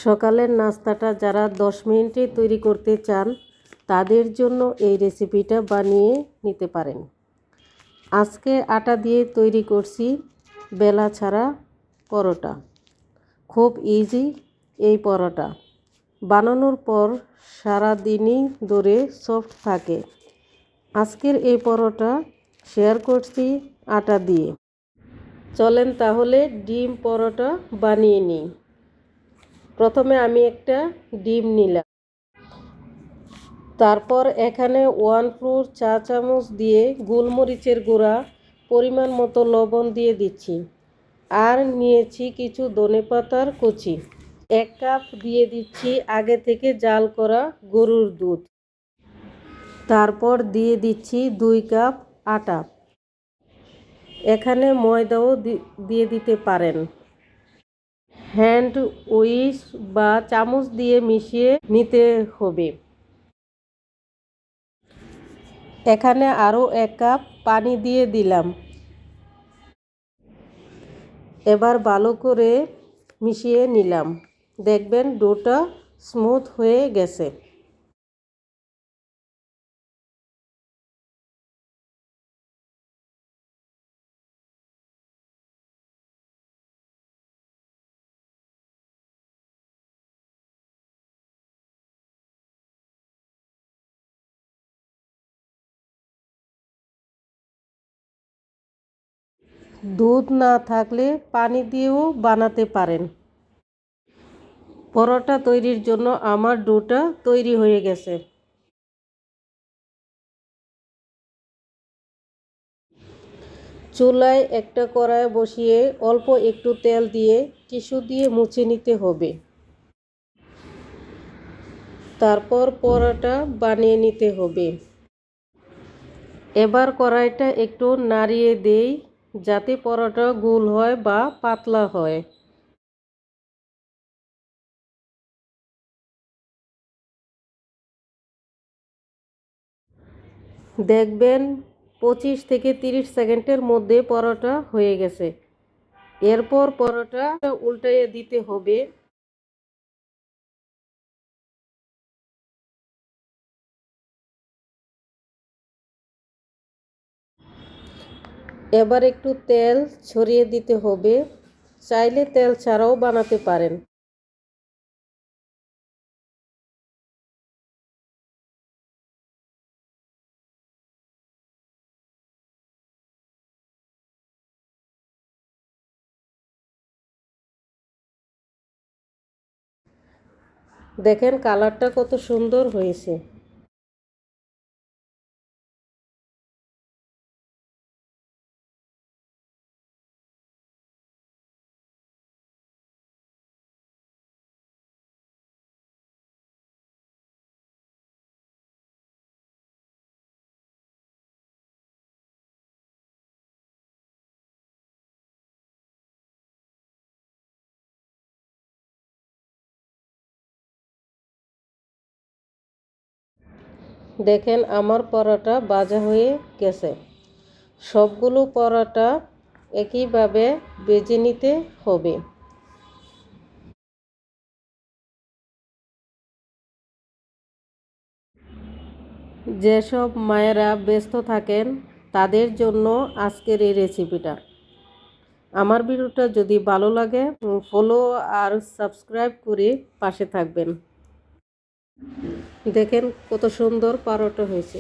সকালের নাস্তাটা যারা 10 মিনিটে তৈরি করতে চান তাদের জন্য এই রেসিপিটা বানিয়ে নিতে পারেন। আজকে আটা দিয়ে তৈরি করছি বেলা ছাড়া পরোটা। খুব ইজি এই পরোটা। বানানোর পর সারা দিনই ধরে সফট থাকে। আজকের এই পরোটা শেয়ার করছি আটা দিয়ে। চলেন তাহলে ডিম পরোটা বানিয়ে নিই। প্রথমে আমি একটা ডিম নিলাম, তারপর এখানে 1/4 চা চামচ দিয়ে গোলমরিচের গুঁড়া, পরিমাণ মতো লবণ দিয়ে দিচ্ছি। আর নিয়েছি কিছু ধনেপাতার কুচি। 1 কাপ দিয়ে দিচ্ছি আগে থেকে জাল করা গরুর দুধ। তারপর দিয়ে দিচ্ছি 2 কাপ আটা। এখানে ময়দাও দিয়ে দিতে পারেন। হ্যান্ড উইচ বা চামচ দিয়ে মিশিয়ে নিতে হবে। এখানে আরও 1 কাপ পানি দিয়ে দিলাম। এবার ভালো করে মিশিয়ে নিলাম। দেখবেন ডোটা স্মুথ হয়ে গেছে। দুধ না থাকলে পানি দিয়েও বানাতে পারেন। পরোটা তৈরির জন্য আমার ডোটা তৈরি হয়ে গেছে। চুলায় একটা কড়াই বসিয়ে অল্প একটু তেল দিয়ে টিস্যু দিয়ে মুছে নিতে হবে। তারপর পরোটা বানিয়ে নিতে হবে। এবার কড়াইটা একটু নাড়িয়ে দেই যাতে পরোটা গোল হয় বা পাতলা হয়। দেখবেন 25 থেকে 30 সেকেন্ডের মধ্যে পরোটা হয়ে গেছে। এরপর পরোটা উল্টিয়ে দিতে হবে। এবার একটু তেল ছড়িয়ে দিতে হবে। চাইলে তেল ছাড়াও বানাতে পারেন। দেখেন কালারটা কত সুন্দর হয়েছে। দেখেন আমার পরোটা ভাজা হয়ে গেছে। সবগুলো পরোটা একইভাবে ভেজে নিতে হবে। যেসব মায়েরা ব্যস্ত থাকেন তাদের জন্য আজকের এই রেসিপিটা। আমার ভিডিওটা যদি ভালো লাগে ফলো আর সাবস্ক্রাইব করে পাশে থাকবেন। দেখেন কত সুন্দর পরোটা হয়েছে।